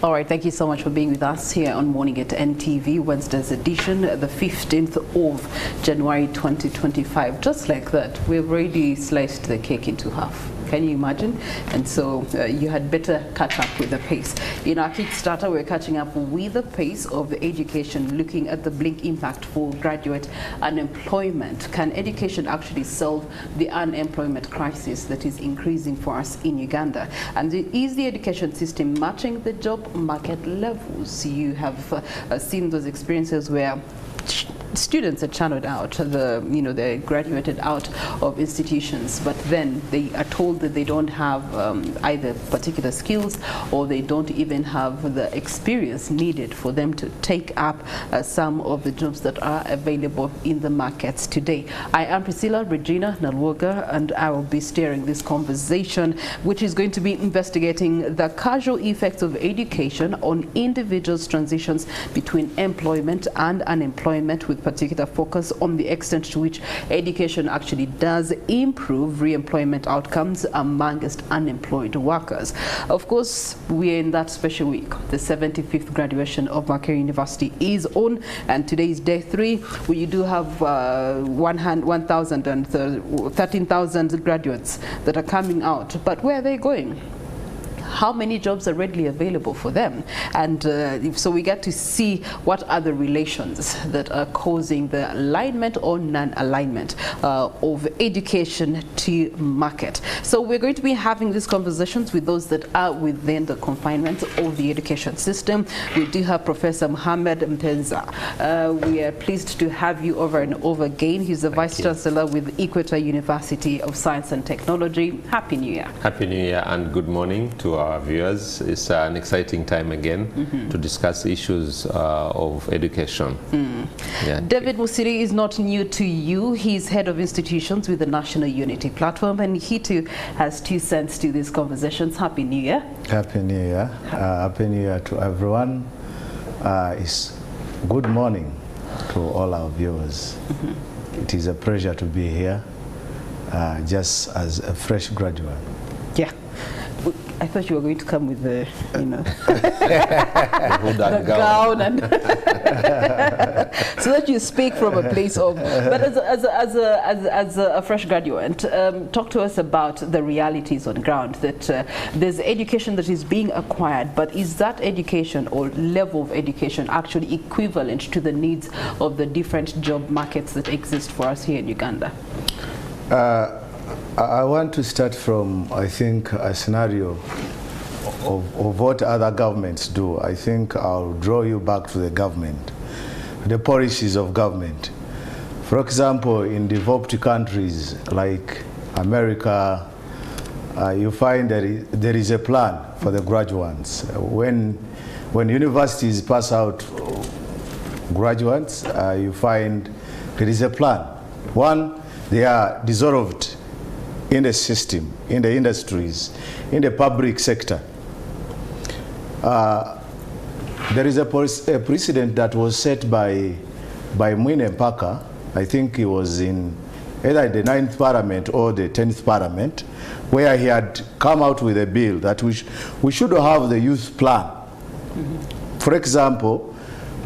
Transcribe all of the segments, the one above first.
All right, thank you so much for being with us here on Morning at NTV, Wednesday's edition, the 15th of January 2025. Just like that, we've already sliced the cake into half. Can you imagine? And so you had better catch up with the pace. In our Kickstarter, we're catching up with the pace of education, looking at the blink impact for graduate unemployment. Can education actually solve the unemployment crisis that is increasing for us in Uganda? And is the education system matching the job market levels? You have seen those experiences where students are channeled out, they're graduated out of institutions, but then they are told that they don't have either particular skills or they don't even have the experience needed for them to take up some of the jobs that are available in the markets today. I am Priscilla Regina Nalwoga, and I will be steering this conversation, which is going to be investigating the causal effects of education on individuals' transitions between employment and unemployment, with particular focus on the extent to which education actually does improve re-employment outcomes amongst unemployed workers. Of course, we're in that special week. The 75th graduation of Makerere University is on, and today is day 3, where you do have 13,000 graduates that are coming out. But where are they going? How many jobs are readily available for them? And so we get to see what are the relations that are causing the alignment or non-alignment of education to market. So we're going to be having these conversations with those that are within the confinement of the education system. We do have Professor Mouhammad Mpezamihigo. We are pleased to have you over and over again. He's the Vice Chancellor with Equator University of Science and Technology. Happy New Year. Happy New Year and good morning to our viewers. It's an exciting time again to discuss issues of education. Yeah. David Musiri is not new to you. He's head of institutions with the National Unity Platform, and he too has 2 cents to these conversations. Happy New Year. Happy New Year. Happy New Year to everyone. It's good morning to all our viewers. It is a pleasure to be here just as a fresh graduate. Yeah. I thought you were going to come with the, the gown, and so that you speak from a place of. But as a fresh graduate, talk to us about the realities on ground. That there's education that is being acquired, but is that education or level of education actually equivalent to the needs of the different job markets that exist for us here in Uganda? I want to start from, I think, a scenario of what other governments do. I think I'll draw you back to the government, the policies of government. For example, in developed countries like America, you find that there is a plan for the graduates. When universities pass out graduates, you find there is a plan. One, they are dissolved in the system, in the industries, in the public sector. There is a precedent that was set by Mwine Mpaka. I think he was in either the 9th Parliament or the 10th Parliament, where he had come out with a bill that we should have the youth plan. For example,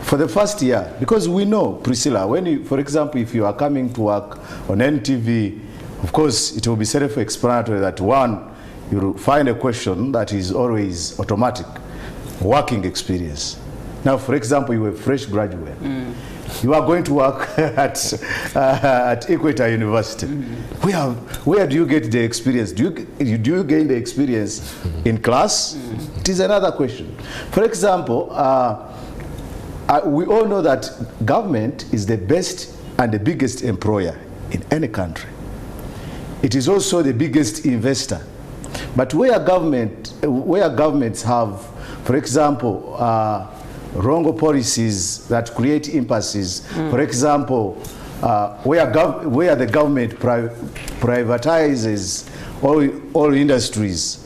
for the first year, because we know, Priscilla, when you, for example, if you are coming to work on NTV, of course, it will be self-explanatory that one, you find a question that is always automatic, working experience. Now, for example, you are a fresh graduate. You are going to work at Equator University. Where do you get the experience? Do you gain the experience in class? It is another question. For example, we all know that government is the best and the biggest employer in any country. It is also the biggest investor. But where governments have, for example, wrong policies that create impasses, for example, where the government privatizes all industries,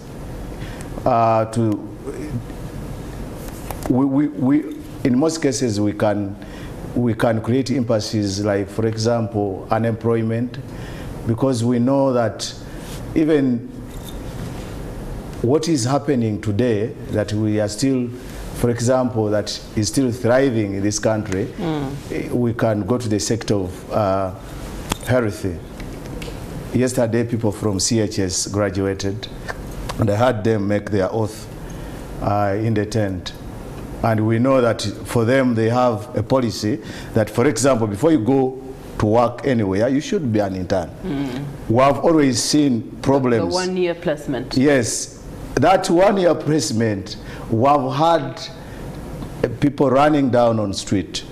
in most cases we can create impasses like, for example, unemployment, because we know that even what is happening today, that we are still for example, that is still thriving in this country, we can go to the sector of health. Yesterday, people from CHS graduated, and I had them make their oath in the tent. And we know that for them, they have a policy that, for example, before you go to work anywhere, you should be an intern. We have always seen problems. The 1-year placement. Yes, that 1-year placement, we have had people running down on street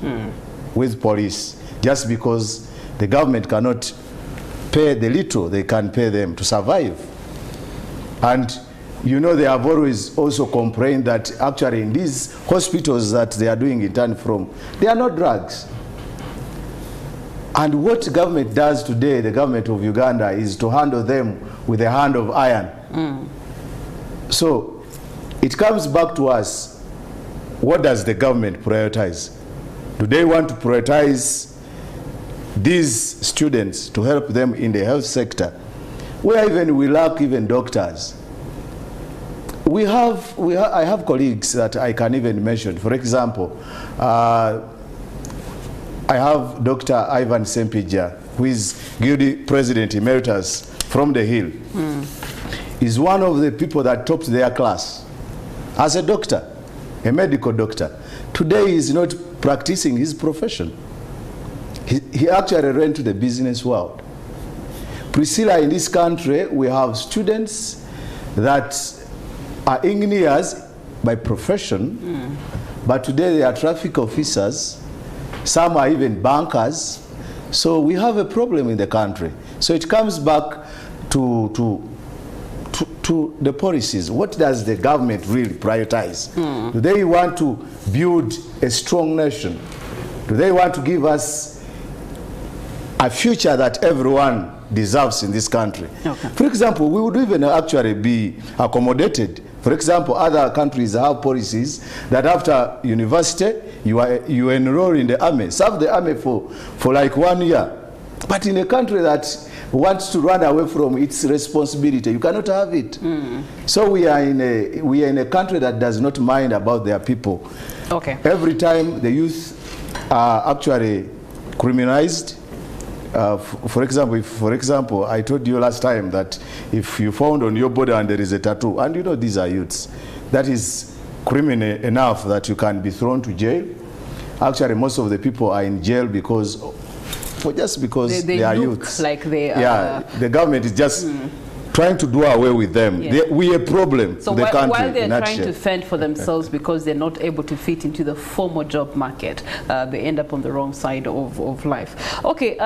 with police just because the government cannot pay the little they can pay them to survive. And you know, they have always also complained that actually in these hospitals that they are doing intern from, they are not drugs. And what government does today, the government of Uganda, is to handle them with a hand of iron. So it comes back to us, what does the government prioritize? Do they want to prioritize these students to help them in the health sector, where even we lack even doctors? I have colleagues that I can even mention. For example, I have Dr. Ivan Sempija, who is Guilty President Emeritus from the Hill. He's one of the people that topped their class as a doctor, a medical doctor. Today he's not practicing his profession. He actually ran to the business world. Priscilla, in this country, we have students that are engineers by profession, but today they are traffic officers. Some are even bankers. So we have a problem in the country. So it comes back to the policies. What does the government really prioritize? Do they want to build a strong nation? Do they want to give us a future that everyone deserves in this country? Okay. For example, we would even actually be accommodated. For example, other countries have policies that after university, you enroll in the army, serve the army for like 1 year. But in a country that wants to run away from its responsibility, you cannot have it. So we are in a country that does not mind about their people. Okay. Every time the youth are actually criminalized. For example, I told you last time that if you found on your body and there is a tattoo, and you know these are youths, that is criminal enough that you can be thrown to jail. Actually, most of the people are in jail because they are youths. Like they are. Yeah, the government is just trying to do away with them. Yeah. We a problem to the country. While they're trying to fend for themselves because they're not able to fit into the formal job market, they end up on the wrong side of life. Okay,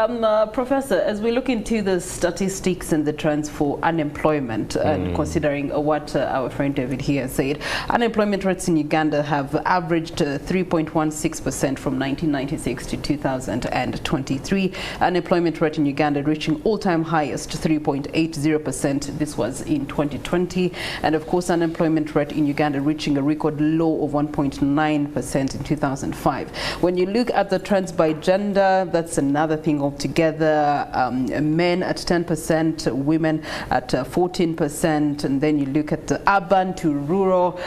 Professor, as we look into the statistics and the trends for unemployment, and considering what our friend David here said, unemployment rates in Uganda have averaged 3.16% from 1996 to 2023. Unemployment rate in Uganda reaching all-time highest 3.80%. This was in 2020, and of course unemployment rate in Uganda reaching a record low of 1.9% in 2005. When you look at the trends by gender, that's another thing altogether. Men at 10%, women at 14%, and then you look at the urban to rural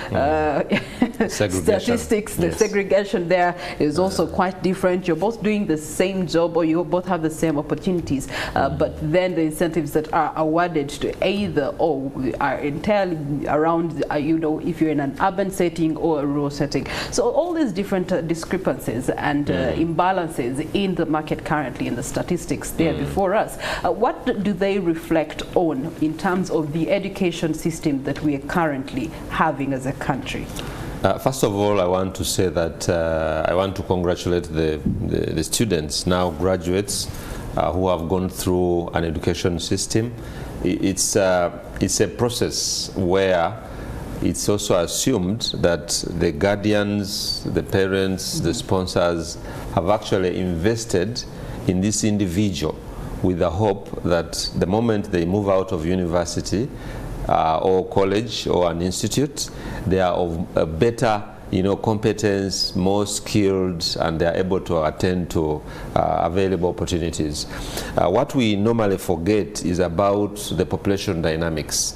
statistics. The segregation there is also quite different. You're both doing the same job, or you both have the same opportunities, but then the incentives that are awarded to either or are entirely around, you know, if you're in an urban setting or a rural setting. So all these different discrepancies and imbalances in the market currently, in the statistics there before us, what do they reflect on in terms of the education system that we are currently having as a country? First of all, I want to say that I want to congratulate the students, now graduates, who have gone through an education system. It's a process where it's also assumed that the guardians, the parents, the sponsors have actually invested in this individual with the hope that the moment they move out of university or college or an institute, they are of a better competence, more skilled, and they are able to attend to available opportunities. What we normally forget is about the population dynamics.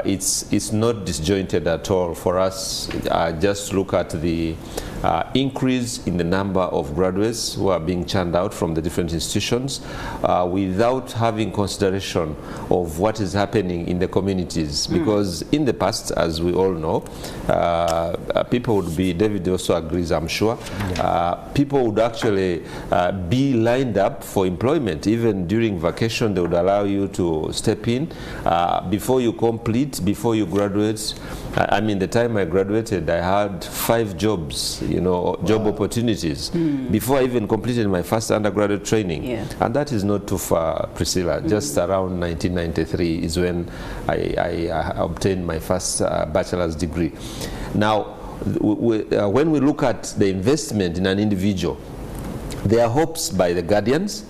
it's not disjointed at all for us. Just look at the increase in the number of graduates who are being churned out from the different institutions without having consideration of what is happening in the communities. Because in the past, as we all know, people would be, David also agrees, I'm sure, people would actually be lined up for employment. Even during vacation, they would allow you to step in before you complete, before you graduate. I mean, the time I graduated, I had 5 jobs, you know, job opportunities before I even completed my first undergraduate training. And that is not too far, Priscilla. Just around 1993 is when I obtained my first bachelor's degree. Now, when we look at the investment in an individual, there are hopes by the guardians.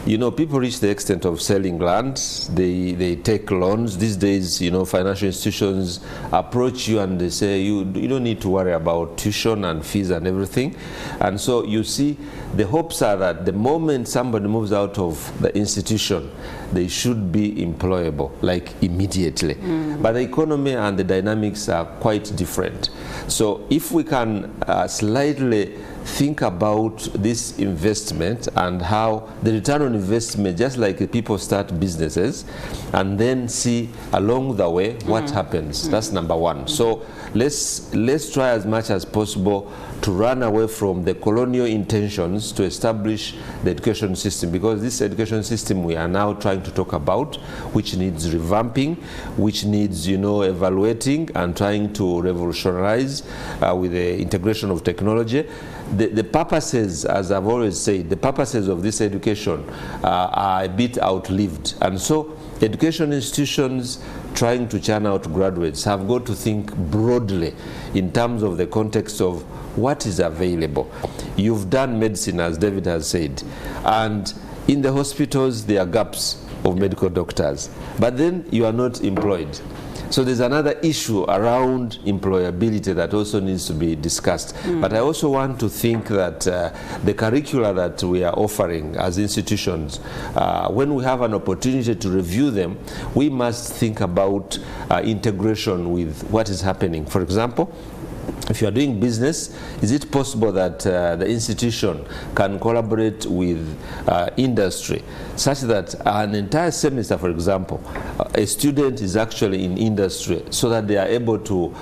You know, people reach the extent of selling land, they take loans. These days, you know, financial institutions approach you and they say, you don't need to worry about tuition and fees and everything. And so you see, the hopes are that the moment somebody moves out of the institution, they should be employable, like immediately. But the economy and the dynamics are quite different. So if we can slightly think about this investment and how the return on investment, just like people start businesses, and then see along the way what happens. That's number one. So let's try as much as possible to run away from the colonial intentions to establish the education system, because this education system we are now trying to talk about, which needs revamping, which needs, you know, evaluating and trying to revolutionize with the integration of technology. The purposes, as I've always said, the purposes of this education are a bit outlived. And so education institutions trying to churn out graduates have got to think broadly in terms of the context of what is available. You've done medicine, as David has said, and in the hospitals there are gaps of medical doctors, but then you are not employed. So there's another issue around employability that also needs to be discussed. But I also want to think that the curricula that we are offering as institutions, when we have an opportunity to review them, we must think about integration with what is happening. For example, if you are doing business, is it possible that the institution can collaborate with industry such that an entire semester, for example, a student is actually in industry so that they are able to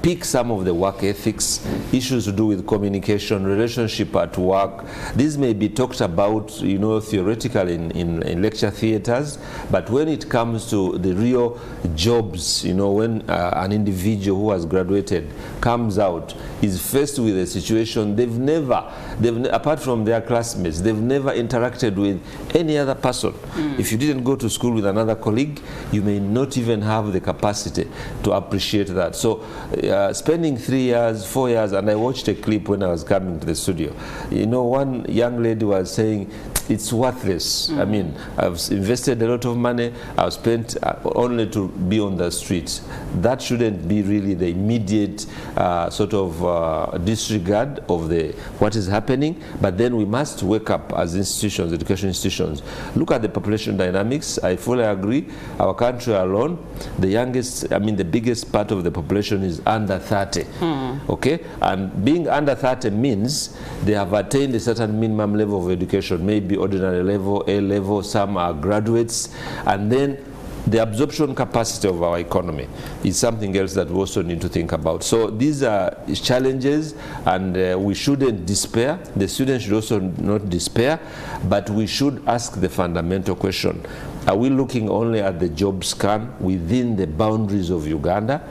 pick some of the work ethics, issues to do with communication, relationship at work. These may be talked about, you know, theoretically in lecture theaters, but when it comes to the real jobs, you know, when an individual who has graduated comes out, is faced with a situation they've never, apart from their classmates, they've never interacted with any other person. If you didn't go to school with another colleague, you may not even have the capacity to appreciate that. So spending 3 years, 4 years, and I watched a clip when I was coming to the studio. You know, one young lady was saying, it's worthless. I mean, I've invested a lot of money, I've spent only to be on the streets. That shouldn't be really the immediate sort of disregard of what is happening, but then we must wake up as institutions, education institutions. Look at the population dynamics. I fully agree. Our country alone, the youngest, I mean the biggest part of the population is under 30. Okay? And being under 30 means they have attained a certain minimum level of education, maybe ordinary level, A level, some are graduates, and then the absorption capacity of our economy is something else that we also need to think about. So these are challenges, and we shouldn't despair. The students should also not despair, but we should ask the fundamental question. Are we looking only at the job scan within the boundaries of Uganda?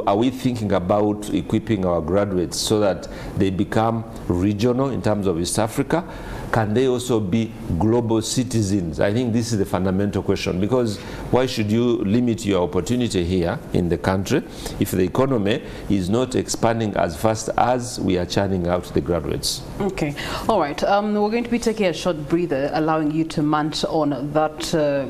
Are we thinking about equipping our graduates so that they become regional in terms of East Africa? Can they also be global citizens? I think this is the fundamental question, because why should you limit your opportunity here in the country if the economy is not expanding as fast as we are churning out the graduates? Okay. All right. We're going to be taking a short breather, allowing you to munch on that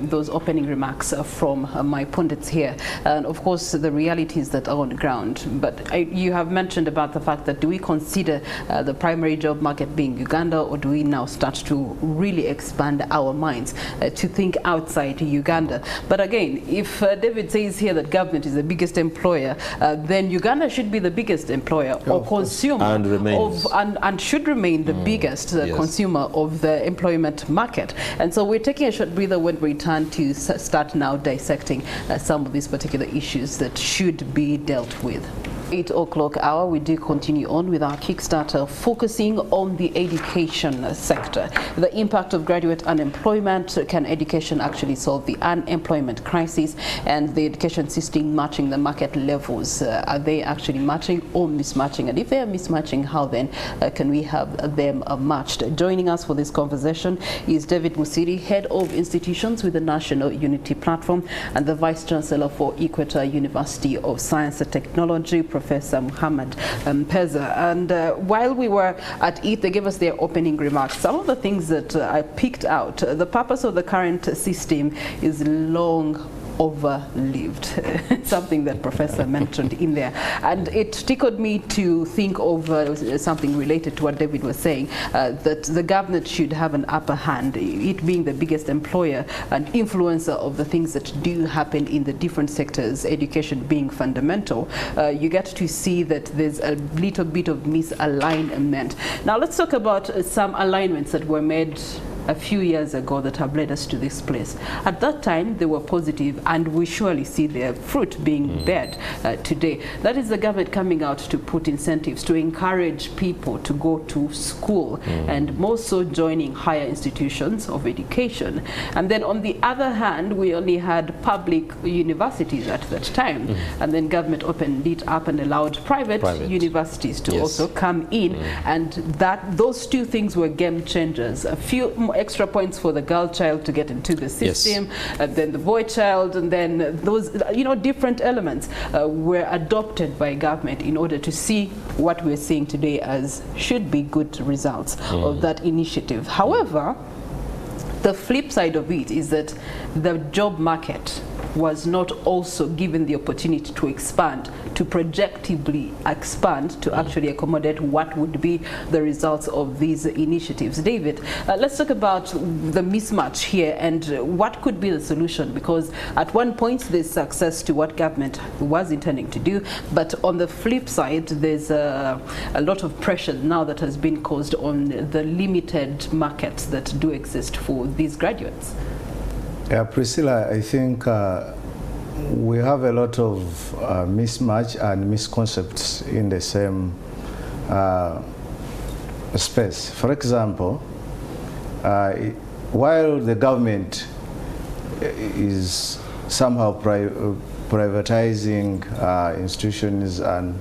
those opening remarks from my pundits here. And of course, the reality is that that are on the ground. But you have mentioned about the fact that do we consider the primary job market being Uganda, or do we now start to really expand our minds to think outside Uganda? But again, if David says here that government is the biggest employer, then Uganda should be the biggest employer or consumer and remains and should remain the biggest consumer of the employment market. And so we're taking a short breather when we return to start now dissecting some of these particular issues that should be dealt with. 8 o'clock hour, we do continue on with our Kickstarter, focusing on the education sector. The impact of graduate unemployment. Can education actually solve the unemployment crisis? And the education system matching the market levels. Are they actually matching or mismatching? And if they are mismatching, how then can we have them matched? Joining us for this conversation is David Musiri, Head of Institutions with the National Unity Platform, and the Vice Chancellor for Equator University of Science and Technology, Professor Mouhammad Mpezamihigo. And while we were at it, they gave us their opening remarks. Some of the things that I picked out, the purpose of the current system is long over-lived, something that Professor mentioned in there. And it tickled me to think of something related to what David was saying, that the government should have an upper hand, it being the biggest employer and influencer of the things that do happen in the different sectors, education being fundamental. You get to see that there's a little bit of misalignment. Now let's talk about some alignments that were made a few years ago that have led us to this place. At that time, they were positive, and we surely see their fruit being bared today. That is the government coming out to put incentives to encourage people to go to school, and more so joining higher institutions of education. And then on the other hand, we only had public universities at that time, and then government opened it up and allowed private universities to also come in, and those two things were game changers. A few more extra points for the girl child to get into the system, and then the boy child, and then those different elements were adopted by government in order to see what we're seeing today as should be good results of that initiative. However, the flip side of it is that the job market was not also given the opportunity to expand, to projectively expand, to actually accommodate what would be the results of these initiatives. David, let's talk about the mismatch here and what could be the solution, because at one point there's success to what government was intending to do, but on the flip side there's a lot of pressure now that has been caused on the limited markets that do exist for these graduates. Yeah, Priscilla, I think we have a lot of mismatch and misconcepts in the same space. For example, while the government is somehow privatizing institutions and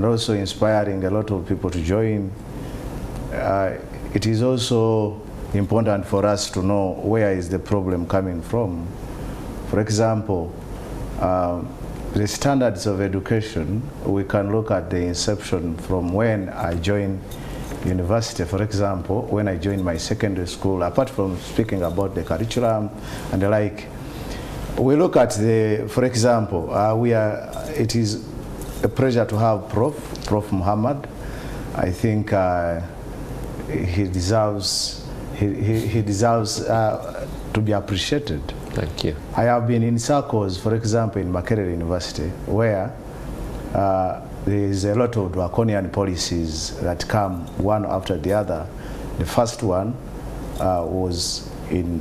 also inspiring a lot of people to join, it is also important for us to know where is the problem coming from. For example, the standards of education, we can look at the inception from when I joined university. For example, when I joined my secondary school, apart from speaking about the curriculum and the like, we look at for example, it is a pleasure to have Prof Muhammad. I think he deserves to be appreciated. Thank you. I have been in circles, for example, in Makerere University, where there is a lot of draconian policies that come one after the other. The first one was in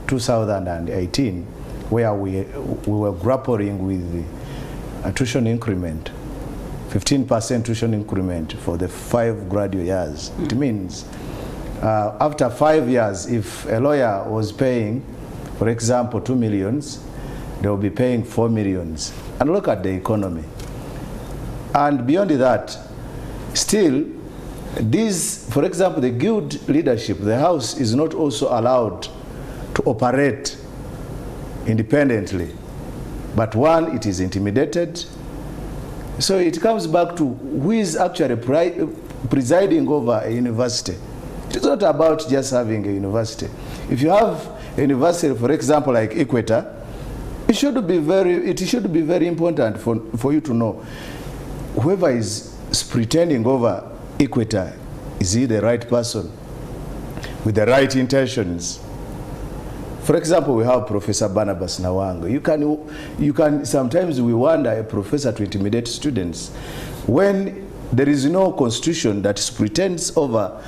2018, where we were grappling with a tuition increment, 15% tuition increment for the 5 graduate years. It means after 5 years, if a lawyer was paying, for example, 2 million, they will be paying 4 million. And look at the economy. And beyond that, still, these, for example, the guild leadership, the house is not also allowed to operate independently. But one, it is intimidated. So it comes back to who is actually presiding over a university. It's not about just having a university. If you have a university, for example, like Equator, It should be very important for you to know whoever is pretending over Equator, is he the right person with the right intentions? For example, we have Professor Barnabas Nawanga. You can sometimes we wonder a professor to intimidate students when there is no constitution that pretends over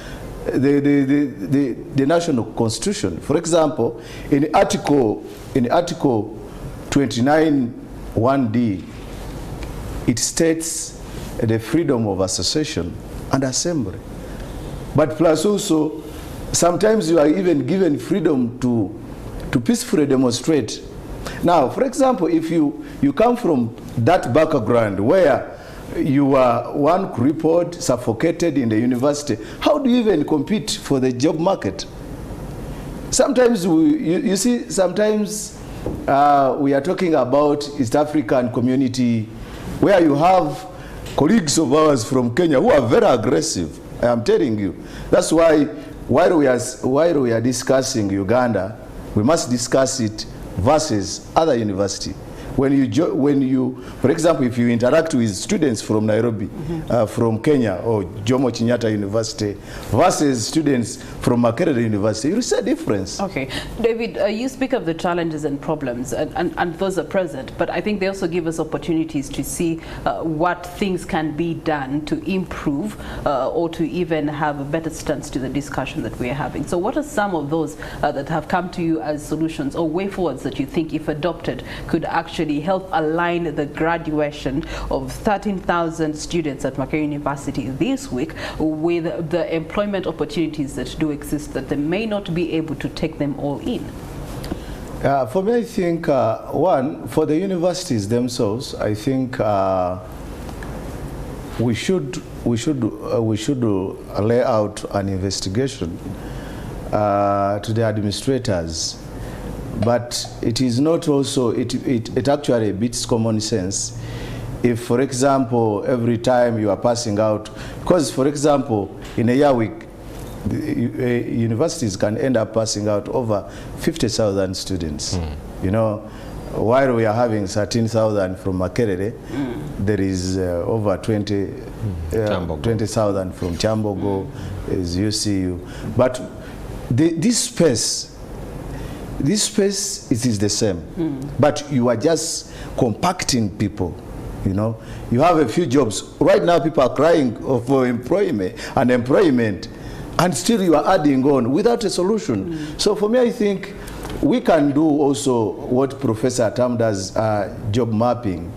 the national constitution. For example, in Article 29(1)(d), it states the freedom of association and assembly. But plus also, sometimes you are even given freedom to peacefully demonstrate. Now, for example, if you come from that background where you are one crippled, suffocated in the university, how do you even compete for the job market? Sometimes, you see, sometimes we are talking about East African community where you have colleagues of ours from Kenya who are very aggressive. I am telling you. That's why while we are discussing Uganda, we must discuss it versus other university. When you, for example, if you interact with students from Nairobi, from Kenya, or Jomo Kenyatta University, versus students from Makerere University, you see a difference. Okay. David, you speak of the challenges and problems, and those are present, but I think they also give us opportunities to see what things can be done to improve or to even have a better stance to the discussion that we are having. So what are some of those that have come to you as solutions or way forwards that you think, if adopted, could actually help align the graduation of 13,000 students at Makerere University this week with the employment opportunities that do exist, that they may not be able to take them all in? For me, I think, one, for the universities themselves, I think we should lay out an investigation to the administrators. But it is not also, it actually beats common sense. If, for example, every time you are passing out, because, for example, in a year week, universities can end up passing out over 50,000 students. You know, while we are having 13,000 from Makerere, there is over 20,000 from Chambogo, as UCU. But this space, it is the same, but you are just compacting people. You know, you have a few jobs. Right now, people are crying for unemployment, and still you are adding on without a solution. So for me, I think we can do also what Professor Tam does, job mapping.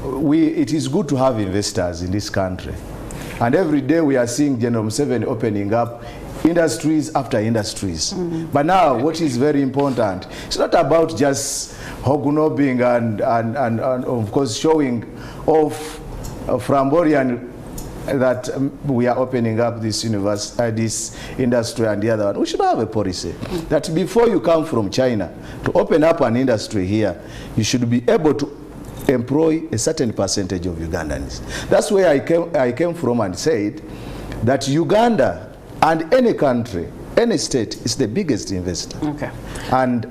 It is good to have investors in this country, and every day we are seeing General Museveni opening up industries after industries. But now what is very important, it's not about just hobnobbing and of course showing off Framborian that we are opening up this this industry and the other one. We should have a policy that before you come from China to open up an industry here, you should be able to employ a certain percentage of Ugandans. That's where I came from and said that Uganda and any country, any state, is the biggest investor. Okay. And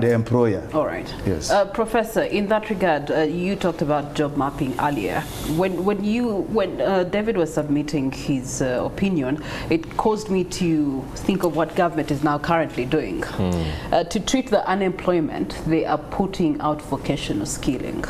the employer. All right. Yes. Professor, in that regard, you talked about job mapping earlier. When David was submitting his opinion, it caused me to think of what government is now currently doing. To treat the unemployment, they are putting out vocational skilling.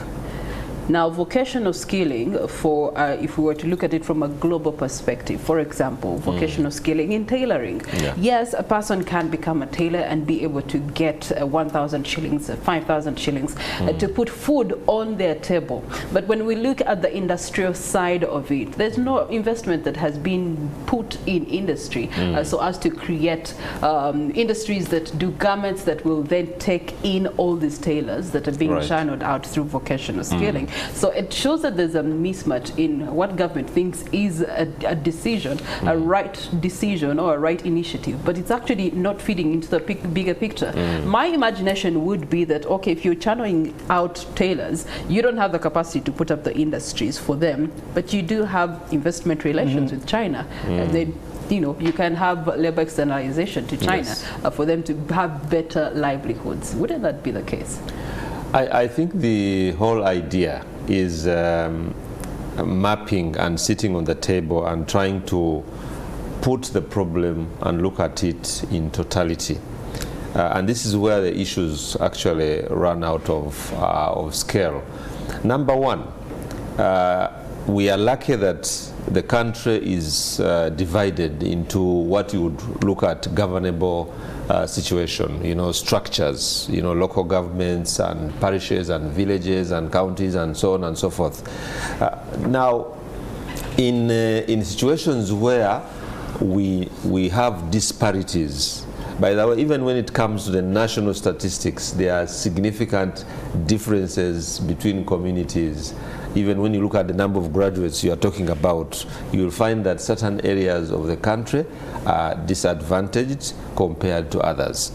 Now, vocational skilling, for if we were to look at it from a global perspective, for example, vocational skilling in tailoring. Yeah. Yes, a person can become a tailor and be able to get 1,000 shillings, 5,000 shillings to put food on their table. But when we look at the industrial side of it, there's no investment that has been put in industry so as to create industries that do garments that will then take in all these tailors that are being channeled out through vocational skilling. So it shows that there's a mismatch in what government thinks is a decision, a right decision or a right initiative, but it's actually not feeding into the bigger picture. My imagination would be that, okay, if you're channeling out tailors, you don't have the capacity to put up the industries for them, but you do have investment relations with China. And then, you know, you can have labor externalization to China for them to have better livelihoods. Wouldn't that be the case? I think the whole idea is mapping and sitting on the table and trying to put the problem and look at it in totality. And this is where the issues actually run out of scale. Number one, we are lucky that the country is divided into what you would look at governable situation, structures, local governments and parishes and villages and counties and so on and so forth. Now, in situations where we have disparities, by the way, even when it comes to the national statistics, there are significant differences between communities. Even when you look at the number of graduates you are talking about, you'll find that certain areas of the country are disadvantaged compared to others.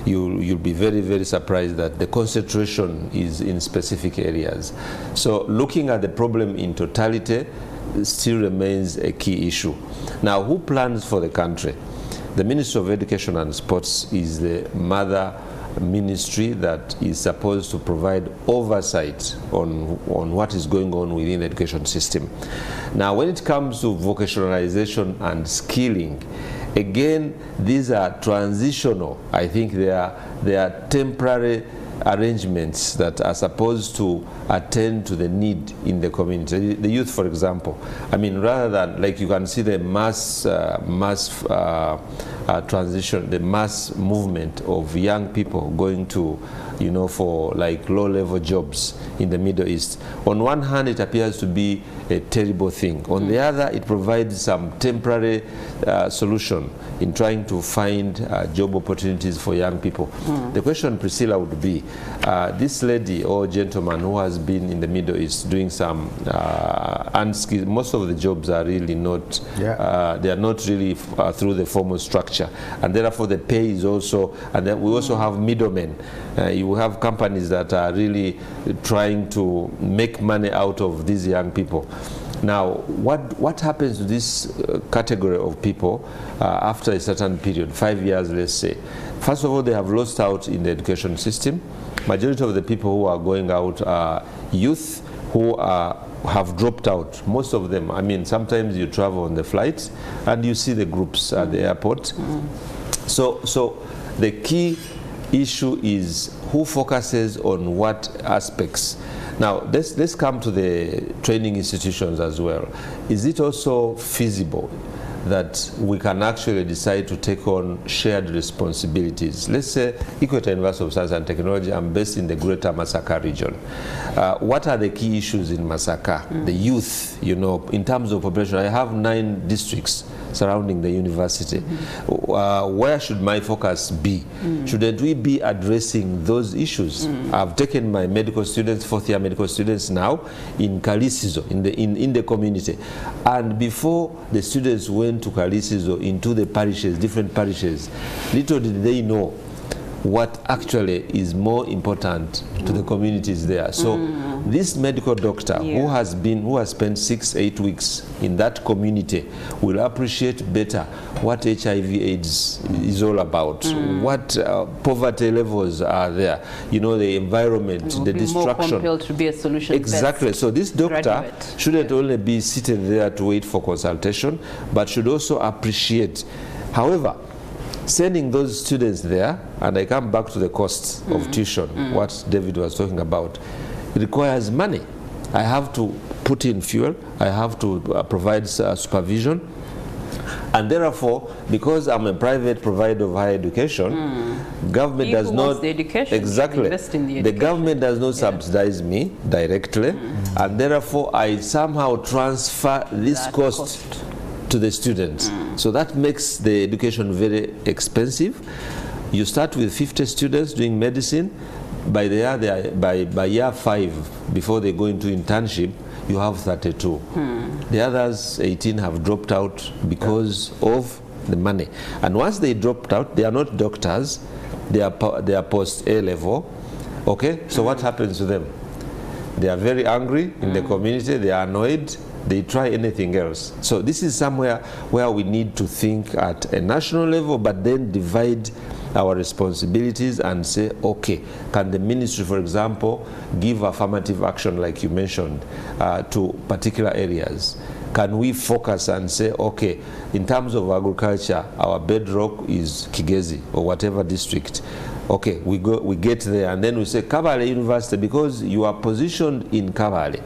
You'll be very, very surprised that the concentration is in specific areas. So looking at the problem in totality still remains a key issue. Now, who plans for the country? The Ministry of Education and Sports is the mother ministry that is supposed to provide oversight on what is going on within the education system. Now, when it comes to vocationalization and skilling, again, these are transitional. I think they are temporary arrangements that are supposed to attend to the need in the community. The youth, for example, I mean, rather than, like, you can see the mass transition, the mass movement of young people going to, for like low-level jobs in the Middle East. On one hand, it appears to be a terrible thing. On the other, it provides some temporary solution in trying to find job opportunities for young people. The question, Priscilla, would be, this lady or gentleman who has been in the Middle East doing some unskilled, most of the jobs are really not, they are not really through the formal structure, and therefore the pay is also, and then we also have middlemen. You have companies that are really trying to make money out of these young people. Now, what happens to this category of people after a certain period, 5 years, let's say? First of all, they have lost out in the education system. Majority of the people who are going out are youth who have dropped out. Most of them, I mean, sometimes you travel on the flights and you see the groups at the airport. So the key issue is who focuses on what aspects. Now, let's come to the training institutions as well. Is it also feasible that we can actually decide to take on shared responsibilities? Let's say Equator University of Science and Technology, I'm based in the greater Masaka region. What are the key issues in Masaka? The youth, in terms of population, I have 9 districts surrounding the university. Where should my focus be? Shouldn't we be addressing those issues? I've taken my medical students, 4th-year medical students now, in Kalisizo, in the community. And before the students went to Kalisizo, into the parishes, different parishes, little did they know what actually is more important to the communities there. So this medical doctor who has spent 6-8 weeks in that community will appreciate better what HIV/AIDS is all about, what poverty levels are there, the environment, the destruction. More compelled to be a solution. Exactly. So this doctor shouldn't only be sitting there to wait for consultation, but should also appreciate. However, sending those students there, and I come back to the costs of tuition, what David was talking about, it requires money. I have to put in fuel, I have to provide supervision, and therefore, because I'm a private provider of higher education, government does not, the government does not subsidize me directly, and therefore I somehow transfer this cost to the students. So that makes the education very expensive. You start with 50 students doing medicine. By year 5, before they go into internship, you have 32. The others, 18, have dropped out because of the money. And once they dropped out, they are not doctors. They are post A level. Okay, so what happens to them? They are very angry in the community. They are annoyed. they try anything else. So this is somewhere where we need to think at a national level, but then divide our responsibilities and say, okay, can the ministry, for example, give affirmative action, like you mentioned, to particular areas? Can we focus and say, okay, in terms of agriculture, our bedrock is Kigezi or whatever district. Okay, we get there, and then we say Kabale University, because you are positioned in Kabale.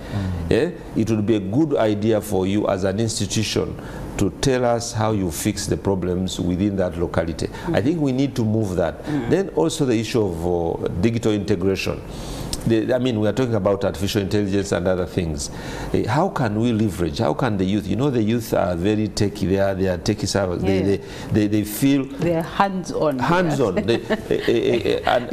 It would be a good idea for you as an institution to tell us how you fix the problems within that locality. I think we need to move that. Then also the issue of digital integration. I mean, we are talking about artificial intelligence and other things. How can we leverage? How can the youth? You know, the youth are very techy. They are techie savvy. They feel they're hands-on. Hands-on.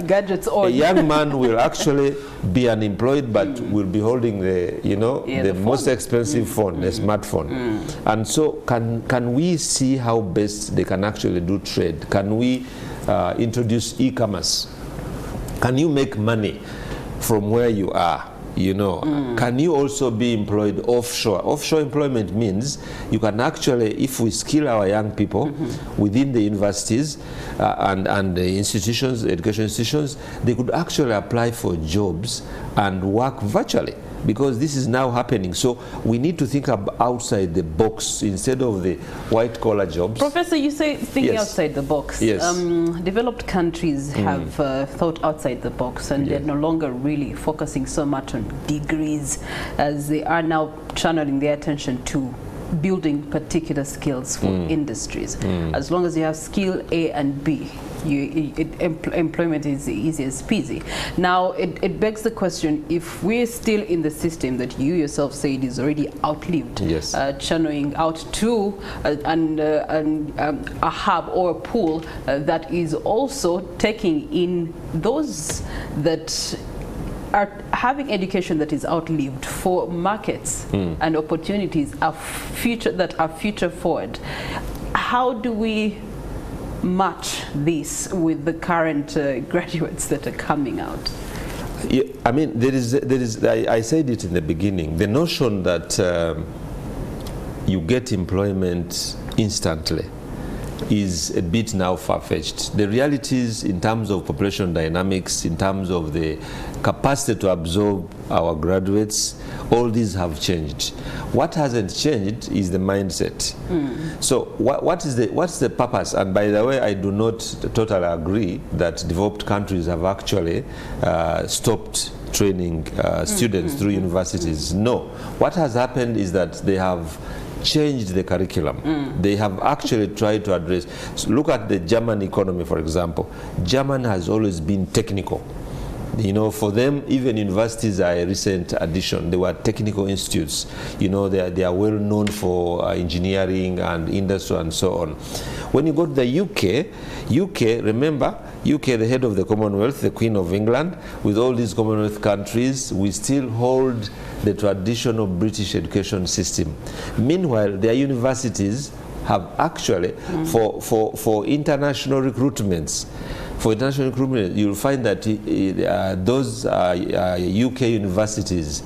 Gadgets on. A young man will actually be unemployed, but will be holding the most expensive phone, the smartphone. And so, can we see how best they can actually do trade? Can we introduce e-commerce? Can you make money from where you are? Can you also be employed offshore? Offshore employment means you can actually, if we skill our young people within the universities and the institutions, education institutions, they could actually apply for jobs and work virtually, because this is now happening. So we need to think outside the box instead of the white-collar jobs. Professor, you say thinking outside the box. Yes. Developed countries have thought outside the box, and they're no longer really focusing so much on degrees, as they are now channeling their attention to building particular skills for industries. As long as you have skill A and B, employment is easy as peasy. Now, it begs the question, if we're still in the system that you yourself said is already outlived, channeling out to a hub or a pool that is also taking in those that are having education that is outlived for markets and opportunities that are future forward. How do we match this with the current graduates that are coming out? Yeah, I mean, there is. I said it in the beginning. The notion that you get employment instantly is a bit now far-fetched. The realities in terms of population dynamics, in terms of the capacity to absorb our graduates, all these have changed. What hasn't changed is the mindset. So what's the purpose? And by the way, I do not totally agree that developed countries have actually stopped training students through universities. No. What has happened is that they have changed the curriculum. They have actually tried to address. So look at the German economy, for example. German has always been technical. For them, even universities are a recent addition. They were technical institutes. They are well known for engineering and industry and so on. When you go to the UK, remember, UK, the head of the Commonwealth, the Queen of England, with all these Commonwealth countries, we still hold the traditional British education system. Meanwhile, their universities have actually, for international recruitments, you'll find that those UK universities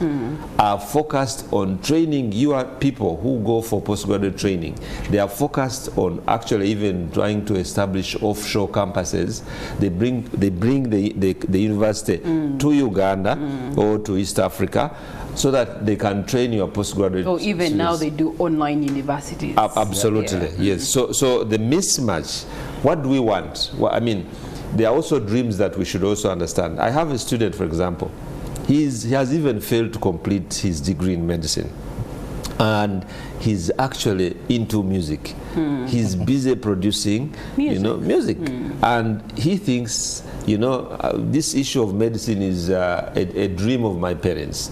are focused on training your people who go for postgraduate training. They are focused on actually even trying to establish offshore campuses. They bring the university to Uganda or to East Africa, so that they can train your postgraduate or even students. Now they do online universities. Absolutely, yes. So the mismatch, what do we want? Well, I mean, there are also dreams that we should also understand. I have a student, for example, he has even failed to complete his degree in medicine. And he's actually into music. He's busy producing music. And he thinks, this issue of medicine is a dream of my parents.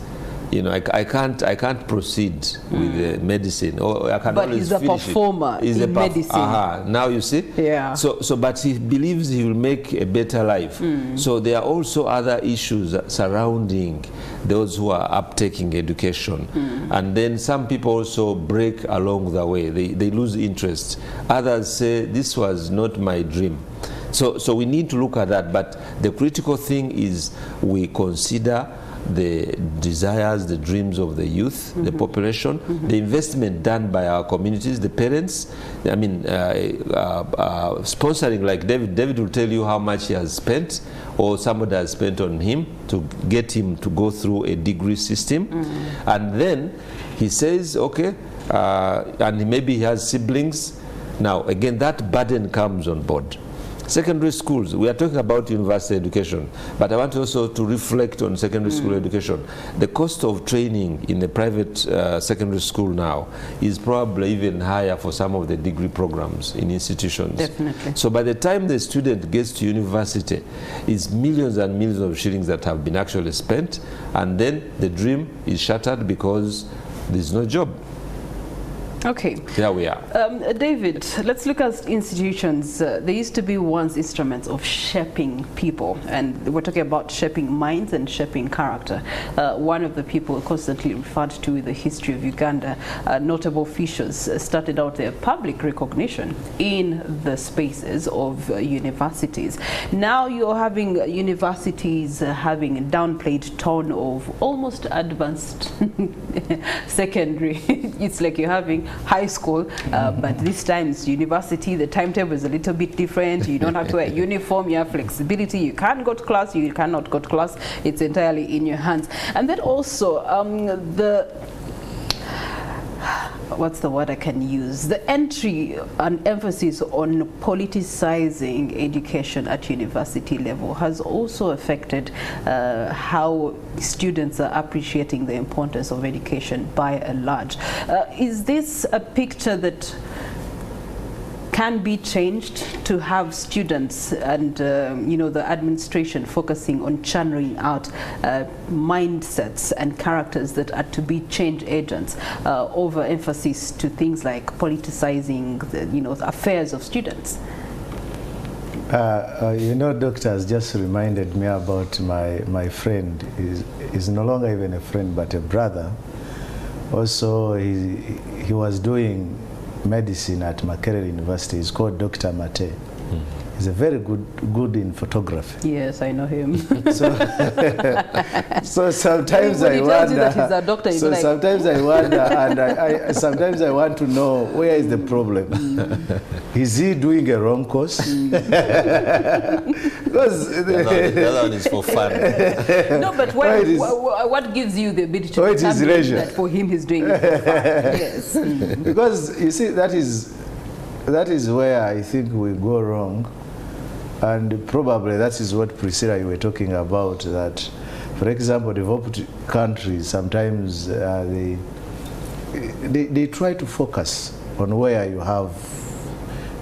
I can't proceed with medicine, or I can but always he's a performer in medicine. Now you see. Yeah. So, but he believes he will make a better life. So there are also other issues surrounding those who are uptaking education, and then some people also break along the way. They lose interest. Others say this was not my dream. So we need to look at that. But the critical thing is we consider the desires, the dreams of the youth, the population, the investment done by our communities, the parents. I mean, sponsoring, like David will tell you how much he has spent, or somebody has spent on him to get him to go through a degree system. And then he says, okay, and maybe he has siblings. Now, again, that burden comes on board. Secondary schools, we are talking about university education, but I want also to reflect on secondary school education. The cost of training in the private secondary school now is probably even higher for some of the degree programs in institutions. Definitely. So by the time the student gets to university, it's millions and millions of shillings that have been actually spent, and then the dream is shattered because there's no job. Okay. There we are. David, let's look at institutions. They used to be once instruments of shaping people, and we're talking about shaping minds and shaping character. One of the people constantly referred to in the history of Uganda, notable figures, started out their public recognition in the spaces of universities. Now you're having universities having a downplayed tone of almost advanced secondary. It's like you're having high school, but this time it's university. The timetable is a little bit different. You don't have to wear a uniform. You have flexibility. You can go to class. You cannot go to class. It's entirely in your hands. And then also what's the word I can use? The entry and emphasis on politicizing education at university level has also affected how students are appreciating the importance of education by and large. Is this a picture that can be changed to have students and you know, the administration focusing on channeling out mindsets and characters that are to be change agents over emphasis to things like politicizing the, you know, the affairs of students? You know, Doctor has just reminded me about my friend. He's no longer even a friend but a brother. Also, he was doing medicine at Makerere University. He's called Dr. Mate. He's a very good in photography. Yes, I know him. So sometimes I wonder. That he's a doctor, so like, sometimes I wonder, and sometimes I want to know where is the problem. Is he doing a wrong course? Because the other one is for fun. No, but what gives you the ability to determine that for him he's doing it for fun? Yes. Because you see, that is where I think we go wrong, and probably that is what, Priscilla, you were talking about, that, for example, developed countries sometimes they try to focus on where you have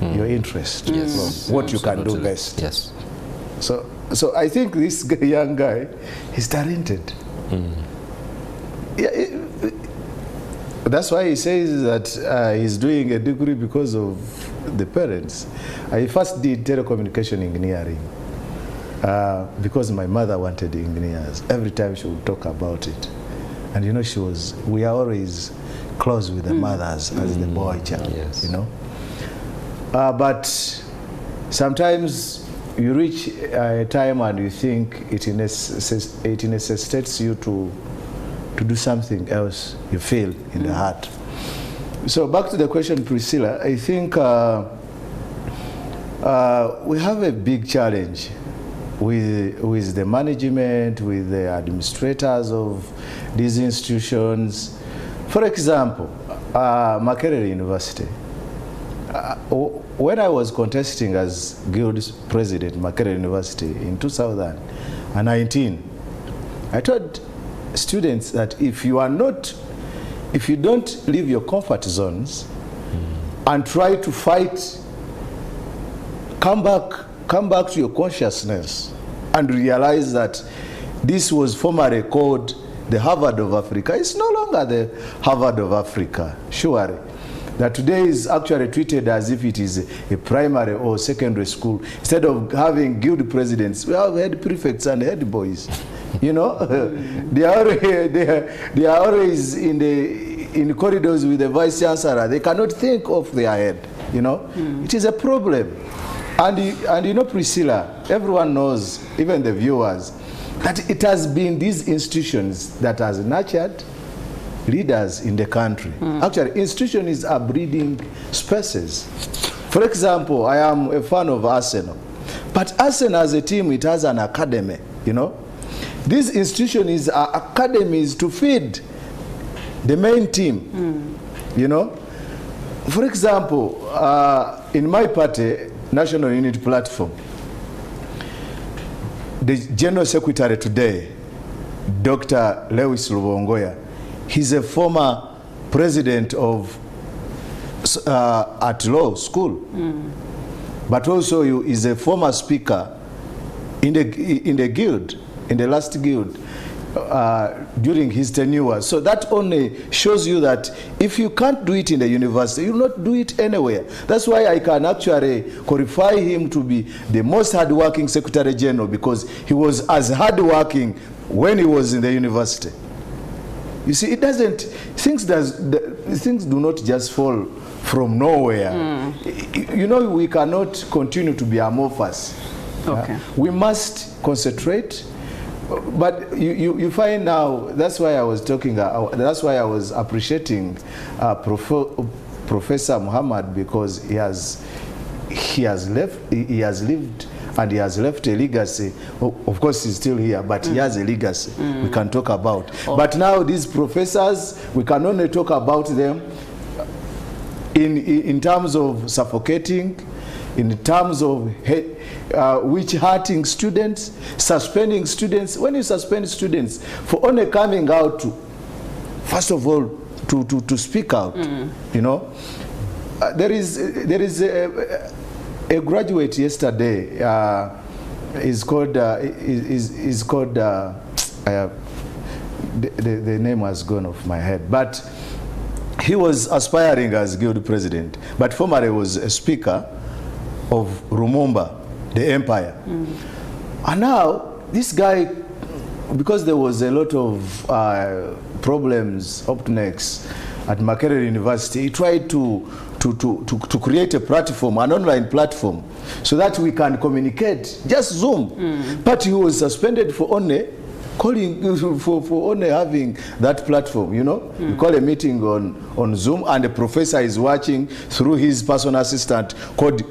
your interest, what you can do best. Yes. So I think this young guy, he's talented. Yeah. That's why he says that he's doing a degree because of the parents. I first did telecommunication engineering because my mother wanted engineers. Every time she would talk about it. And you know, we are always close with the mothers as the boy child, you know. But sometimes you reach a time and you think it necessitates you to do something else, you feel in the heart. So back to the question, Priscilla, I think we have a big challenge with the management, with the administrators of these institutions. For example, Makerere University. When I was contesting as Guild's president, Makerere University, in 2019, I told students that if you don't leave your comfort zones and try to fight, come back to your consciousness and realize that this was formerly called the Harvard of Africa. It's no longer the Harvard of Africa, surely. That today is actually treated as if it is a primary or secondary school. Instead of having guild presidents, we have head prefects and head boys. You know, they are always in corridors with the vice chancellor. They cannot think off their head. You know, it is a problem. And you know, Priscilla, everyone knows, even the viewers, that it has been these institutions that has nurtured leaders in the country. Actually, institutions are breeding spaces. For example, I am a fan of Arsenal. But Arsenal as a team, it has an academy, you know. These institutions are academies to feed the main team, you know. For example, in my party, National Unity Platform, the General Secretary today, Dr. Lewis Lubongoya, he's a former president of At Law School, but also he is a former speaker in the guild, in the last guild, during his tenure. So that only shows you that if you can't do it in the university, you will not do it anywhere. That's why I can actually qualify him to be the most hardworking Secretary General, because he was as hardworking when he was in the university. You see, it doesn't, things do not just fall from nowhere. You know, we cannot continue to be amorphous. Okay. We must concentrate. But you find now, that's why I was talking, that's why I was appreciating Professor Muhammad, because he has lived and he has left a legacy. Of course, he's still here, but he has a legacy we can talk about. But now these professors, we can only talk about them in terms of suffocating, in terms of witch-hunting students, suspending students. When you suspend students for only coming out to, first of all, to speak out, you know, there is a graduate yesterday. Is called the name has gone off my head, but he was aspiring as guild president, but formerly was a speaker of Rumumba, the empire. And now this guy, because there was a lot of problems up next at Makerere University, he tried to create a platform, an online platform, so that we can communicate, just Zoom. But he was suspended for only calling, for only having that platform, you know. You call a meeting on Zoom, and the professor is watching through his personal assistant called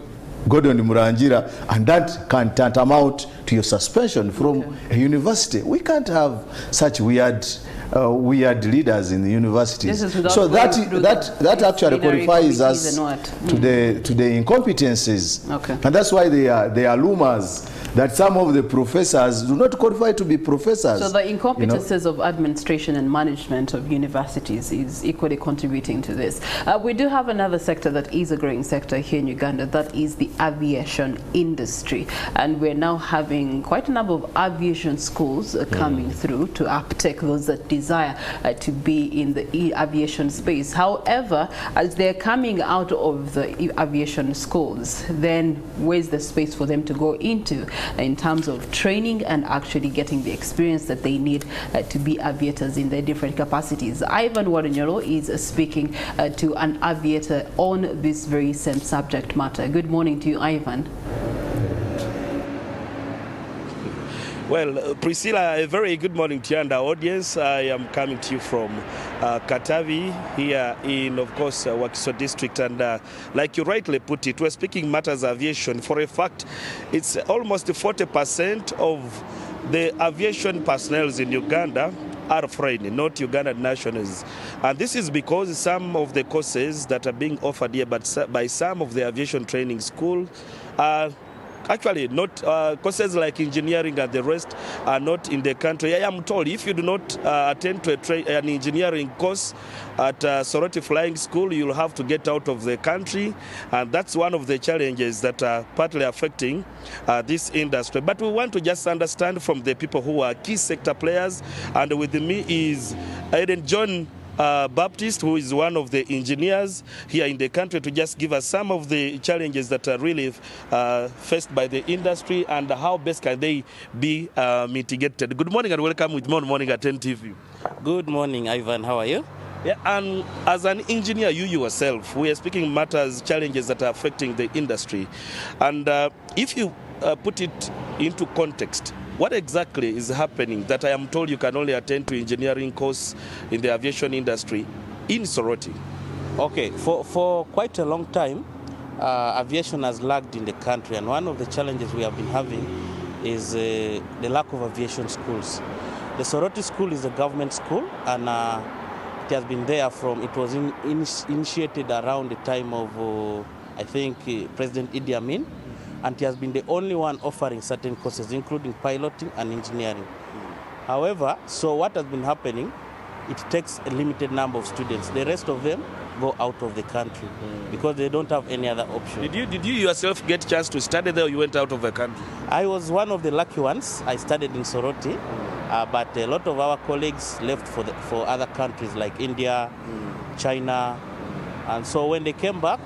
Gordon Murangira, and that can tantamount to your suspension from a university. We can't have such weird leaders in the universities. So that actually qualifies us to the incompetencies, and that's why they are rumors that some of the professors do not qualify to be professors. So the incompetences of administration and management of universities is equally contributing to this. We do have another sector that is a growing sector here in Uganda, that is the aviation industry. And we're now having quite a number of aviation schools coming through to uptake those that desire to be in the aviation space. However, as they're coming out of the aviation schools, then where's the space for them to go into in terms of training and actually getting the experience that they need to be aviators in their different capacities? Ivan Waranyoro is speaking to an aviator on this very same subject matter. Good morning to you, Ivan. Well, Priscilla, a very good morning to you and our audience. I am coming to you from Katavi, here in, of course, Wakiso district. And like you rightly put it, we're speaking matters aviation. For a fact, it's almost 40% of the aviation personnel in Uganda are foreign, not Ugandan nationals. And this is because some of the courses that are being offered here by some of the aviation training schools are actually not courses like engineering and the rest are not in the country. I am told if you do not attend to an engineering course at Soroti Flying School, you'll have to get out of the country, and that's one of the challenges that are partly affecting this industry. But we want to just understand from the people who are key sector players, and with me is Aiden John Baptist, who is one of the engineers here in the country, to just give us some of the challenges that are really faced by the industry and how best can they be mitigated. Good morning and welcome with More Morning at NTV. Good morning, Ivan. How are you? Yeah, and as an engineer, you yourself, we are speaking matters, challenges that are affecting the industry. And if you put it into context, what exactly is happening that I am told you can only attend to engineering course in the aviation industry in Soroti? Okay, for quite a long time, aviation has lagged in the country, and one of the challenges we have been having is the lack of aviation schools. The Soroti school is a government school, and it has been there from, it was initiated around the time of, I think, President Idi Amin, and it has been the only one offering certain courses, including piloting and engineering. However, so what has been happening, it takes a limited number of students. The rest of them go out of the country because they don't have any other option. Did you yourself get a chance to study there, or you went out of the country? I was one of the lucky ones. I studied in Soroti, but a lot of our colleagues left for other countries like India, China, and so when they came back,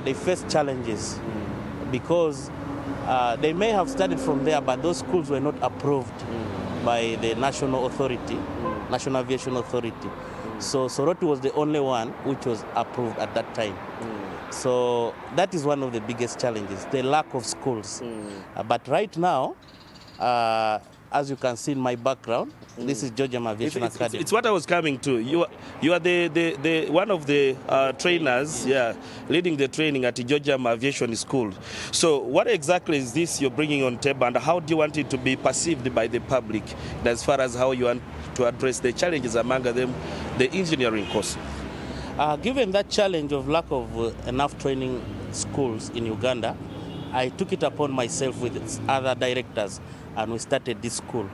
they faced challenges because they may have studied from there, but those schools were not approved by the national authority, National Aviation Authority. So Soroti was the only one which was approved at that time. So that is one of the biggest challenges, the lack of schools. But right now, as you can see in my background, this is Georgia Aviation Academy. It's what I was coming to. You are the one of the trainers, leading the training at the Georgia Aviation School. So what exactly is this you're bringing on table, and how do you want it to be perceived by the public as far as how you want to address the challenges, among them the engineering course? Given that challenge of lack of enough training schools in Uganda, I took it upon myself with other directors, and we started this school.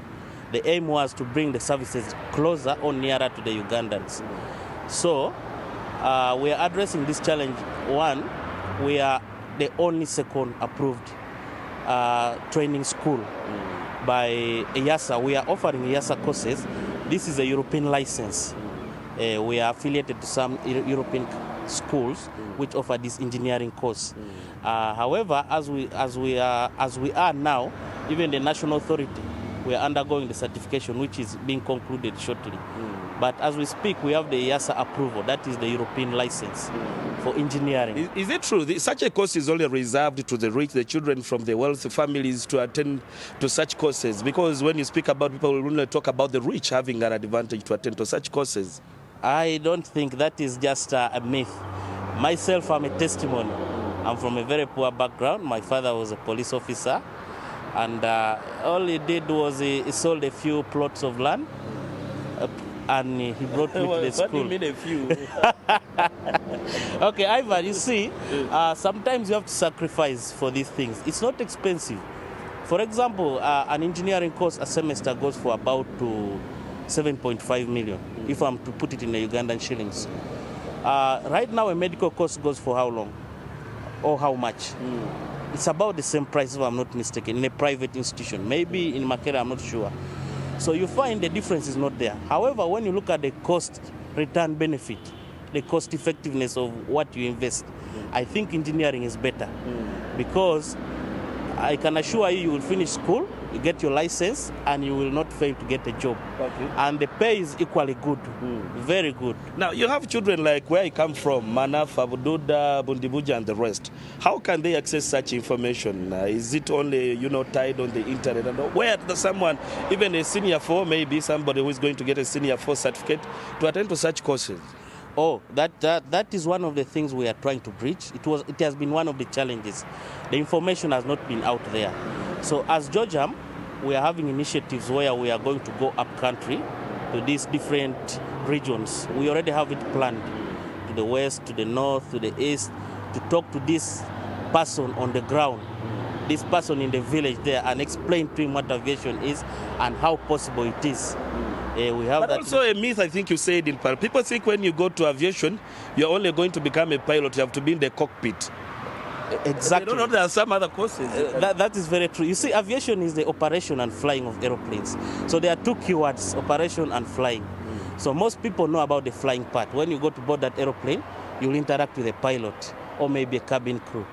The aim was to bring the services closer or nearer to the Ugandans. So we are addressing this challenge. One, we are the only second approved training school by EASA. We are offering EASA courses. This is a European license. We are affiliated to some European schools which offer this engineering course. However, as we are now, even the national authority, we are undergoing the certification, which is being concluded shortly. But as we speak, we have the EASA approval. That is the European license for engineering. Is it true that such a course is only reserved to the rich, the children from the wealthy families to attend to such courses? Because when you speak about people, we only talk about the rich having an advantage to attend to such courses. I don't think that is just a myth. Myself, I'm a testimony. I'm from a very poor background. My father was a police officer, and all he did was he sold a few plots of land, and he brought me to the school. What do you mean a few? Okay, Ivan, you see, sometimes you have to sacrifice for these things. It's not expensive. For example, an engineering course, a semester goes for about 7.5 million, if I'm to put it in the Ugandan shillings. Right now, a medical course goes for how long? Or how much? It's about the same price, if I'm not mistaken, in a private institution. Maybe in Makerere, I'm not sure. So you find the difference is not there. However, when you look at the cost return benefit, the cost effectiveness of what you invest, I think engineering is better. Because I can assure you, you will finish school, you get your license, and you will not fail to get a job. Okay. And the pay is equally good, very good. Now, you have children like where I come from, Manafa, Bududa, Bundibuja, and the rest. How can they access such information? Is it only, tied on the internet? And where does someone, even a senior 4, maybe somebody who is going to get a senior 4 certificate, to attend to such courses? Oh, that is one of the things we are trying to bridge. It has been one of the challenges. The information has not been out there. So as Georgia, we are having initiatives where we are going to go up country to these different regions. We already have it planned, to the west, to the north, to the east, to talk to this person on the ground, this person in the village there, and explain to him what aviation is and how possible it is. We have but that also a myth, I think you said in part. People think when you go to aviation, you're only going to become a pilot. You have to be in the cockpit. Exactly. I don't know, there are some other courses. That is very true. You see, aviation is the operation and flying of aeroplanes. So there are two keywords, operation and flying. So most people know about the flying part. When you go to board that aeroplane, you'll interact with a pilot or maybe a cabin crew.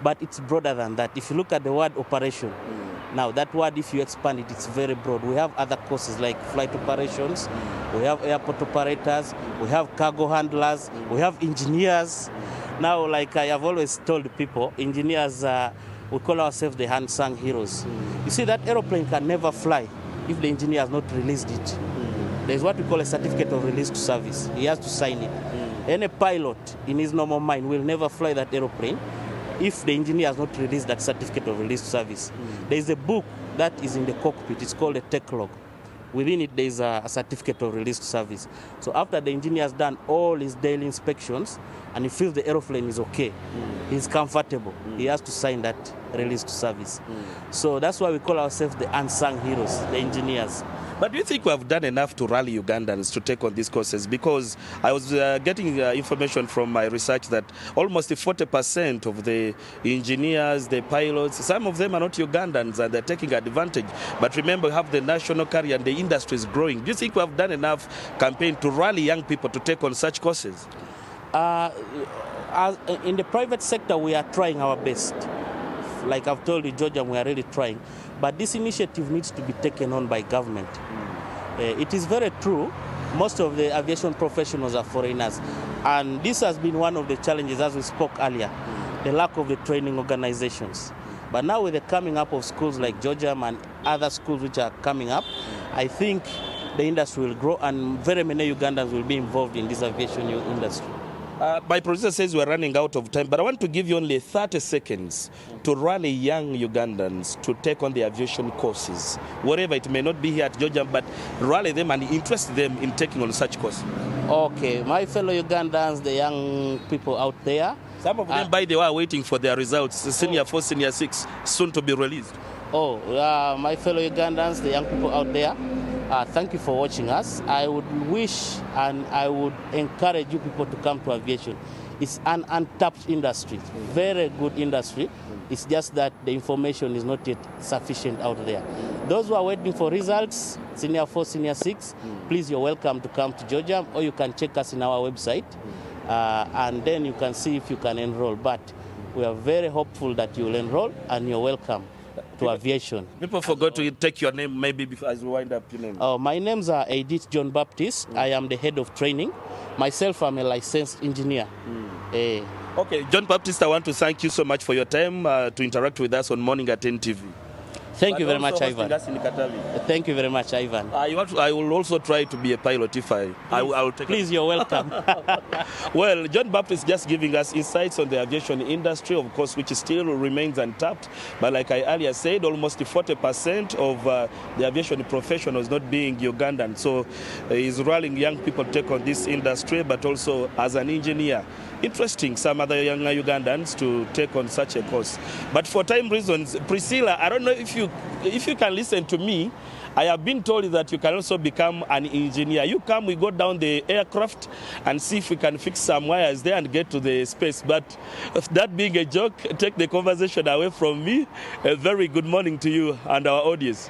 But it's broader than that. If you look at the word operation, now that word, if you expand it, it's very broad. We have other courses like flight operations, we have airport operators, we have cargo handlers, we have engineers. Now, like I have always told people, engineers We call ourselves the unsung heroes. You see, that aeroplane can never fly if the engineer has not released it. There's what we call a certificate of release to service. He has to sign it. Any pilot in his normal mind will never fly that aeroplane if the engineer has not released that certificate of release to service. There is a book that is in the cockpit. It's called a tech log. Within it, there is a certificate of release to service. So after the engineer has done all his daily inspections and he feels the aeroplane is okay, he's comfortable, he has to sign that release to service. So that's why we call ourselves the unsung heroes, the engineers. But do you think we have done enough to rally Ugandans to take on these courses? Because I was getting information from my research that almost 40% of the engineers, the pilots, some of them are not Ugandans and they're taking advantage. But remember, we have the national carrier and the industry is growing. Do you think we have done enough campaign to rally young people to take on such courses? In the private sector, we are trying our best. Like I've told you, Georgia, we are really trying. But this initiative needs to be taken on by government. It is very true, most of the aviation professionals are foreigners. And this has been one of the challenges, as we spoke earlier, the lack of the training organizations. But now with the coming up of schools like Georgia and other schools which are coming up, I think the industry will grow and very many Ugandans will be involved in this aviation industry. My producer says we're running out of time, but I want to give you only 30 seconds to rally young Ugandans to take on the aviation courses, wherever it may not be here at Georgia, but rally them and interest them in taking on such courses. Okay, my fellow Ugandans, the young people out there. Some of them, by the way, are waiting for their results, Senior 4, Senior 6, soon to be released. My fellow Ugandans, the young people out there, thank you for watching us. I would wish and I would encourage you people to come to aviation. It's an untapped industry, very good industry. It's just that the information is not yet sufficient out there. Those who are waiting for results, Senior 4, Senior 6, please, you're welcome to come to Georgia, or you can check us in our website, and then you can see if you can enroll. But we are very hopeful that you will enroll, and you're welcome to aviation. People forgot to take your name, maybe before as we wind up your name. My names are Edith John Baptist. I am the head of training. Myself, I'm a licensed engineer. Okay, John Baptist, I want to thank you so much for your time to interact with us on Morning at NTV. Thank you very much, Ivan. Thank you very much, Ivan. I will also try to be a pilot if I will take. Please, you're welcome. Well, John Baptist just giving us insights on the aviation industry, of course, which still remains untapped. But like I earlier said, almost 40% of the aviation professionals not being Ugandan. So he's rallying young people to take on this industry, but also as an engineer, interesting some other younger Ugandans to take on such a course. But for time reasons, Priscilla, I don't know if you can listen to me. I have been told that you can also become an engineer. You come, we go down the aircraft and see if we can fix some wires there and get to the space. But that being a joke, take the conversation away from me. A very good morning to you and our audience.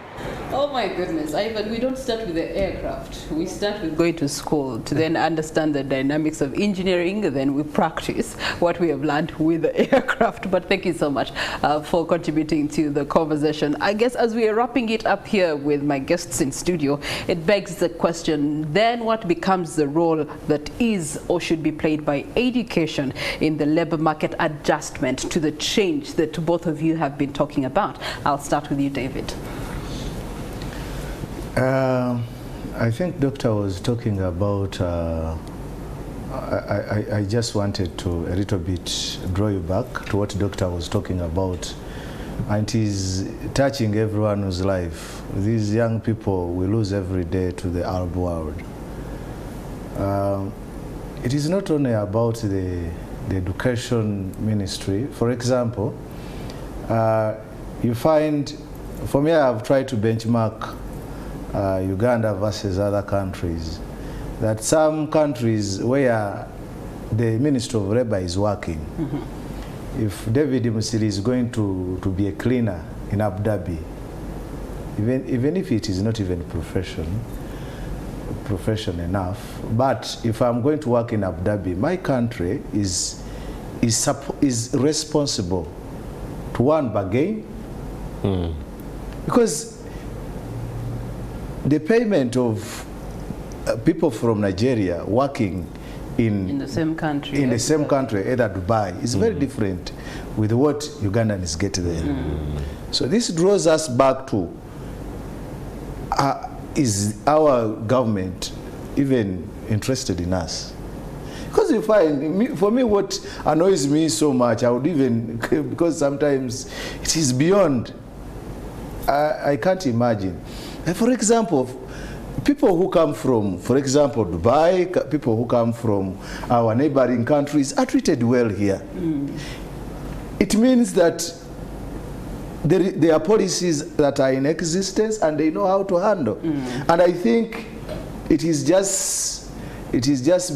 Oh my goodness, Ivan, we don't start with the aircraft. We start with going to school to then understand the dynamics of engineering, then we practice what we have learned with the aircraft. But thank you so much for contributing to the conversation. I guess as we are wrapping it up here with my guests in studio, it begs the question, then what becomes the role that is or should be played by education in the labor market adjustment to the change that both of you have been talking about? I'll start with you, David. I think Doctor was talking about, I just wanted to a little bit draw you back to what Doctor was talking about, and it is touching everyone's life. These young people we lose every day to the Arab world. It is not only about the education ministry. For example, you find, for me, I have tried to benchmark Uganda versus other countries, that some countries where the Ministry of Labor is working, if David Musiri is going to be a cleaner in Abu Dhabi, even if it is not even profession enough, but if I'm going to work in Abu Dhabi, my country is responsible to one bargain, because the payment of people from Nigeria working in the same country, either Dubai, is very different with what Ugandans get there. So this draws us back to, is our government even interested in us? Because you find, for me, what annoys me so much, I would even, because sometimes it is beyond, I can't imagine. For example, people who come from, for example, Dubai, people who come from our neighboring countries are treated well here. It means that there are policies that are in existence and they know how to handle. And I think it is just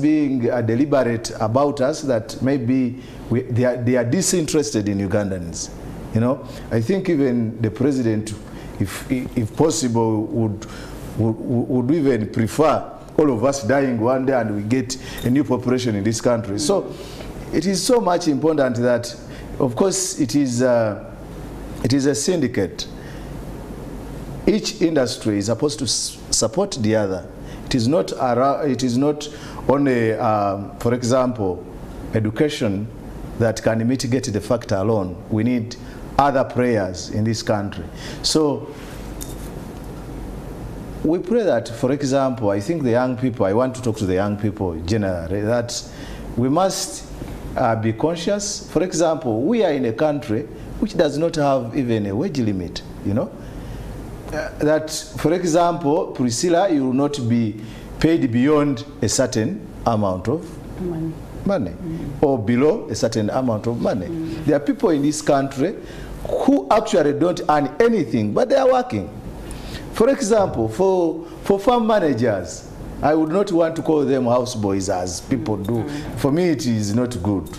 being deliberate about us that maybe they are disinterested in Ugandans. You know, I think even the president, if possible, would even prefer all of us dying one day and we get a new population in this country. So it is so much important that, of course, it is a syndicate. Each industry is supposed to support the other. It is not only, for example, education that can mitigate the factor alone. We need other players in this country. So we pray that, for example, I think the young people, I want to talk to the young people generally, that we must be conscious. For example, we are in a country which does not have even a wage limit, you know. That, for example, Priscilla, you will not be paid beyond a certain amount of money, or below a certain amount of money. There are people in this country who actually don't earn anything, but they are working. For example, for farm managers, I would not want to call them houseboys as people do. For me, it is not good,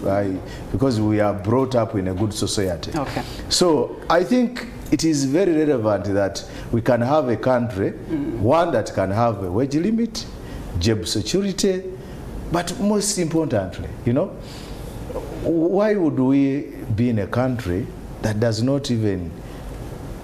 because we are brought up in a good society. Okay. So I think it is very relevant that we can have a country, one that can have a wage limit, job security, but most importantly, you know, why would we be in a country that does not even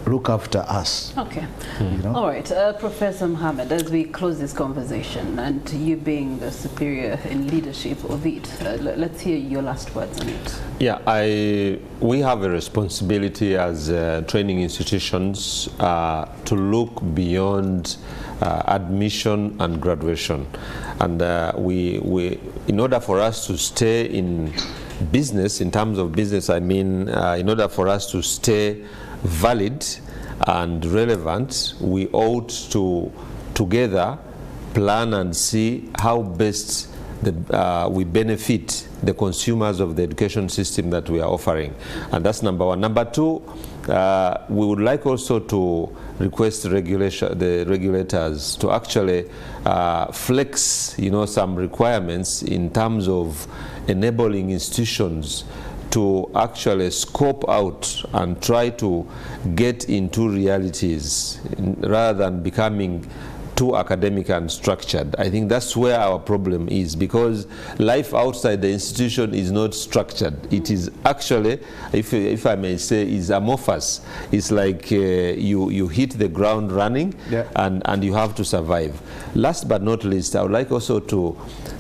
look after us? Okay. You know? All right, Professor Mohammed, as we close this conversation, and you being the superior in leadership of it, let's hear your last words on it. Yeah, we have a responsibility as training institutions to look beyond admission and graduation, and in order for us to stay in business, in terms of business, I mean, in order for us to stay valid and relevant, we ought to together plan and see how best we benefit the consumers of the education system that we are offering. And that's number one. Number two, we would like also to request the regulators to actually flex, you know, some requirements in terms of enabling institutions to actually scope out and try to get into realities rather than becoming too academic and structured. I think that's where our problem is, because life outside the institution is not structured. It is actually, if I may say, is amorphous. It's like you hit the ground running, and you have to survive. Last but not least, I would like also to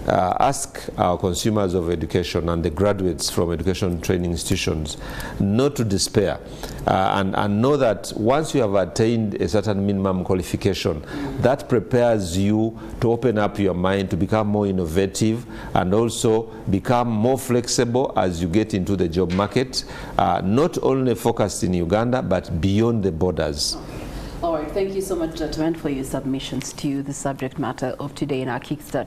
ask our consumers of education and the graduates from education training institutions not to despair, and know that once you have attained a certain minimum qualification, that prepares you to open up your mind, to become more innovative, and also become more flexible as you get into the job market, not only focused in Uganda, but beyond the borders. All right, thank you so much, gentlemen, for your submissions to the subject matter of today in our Kickstart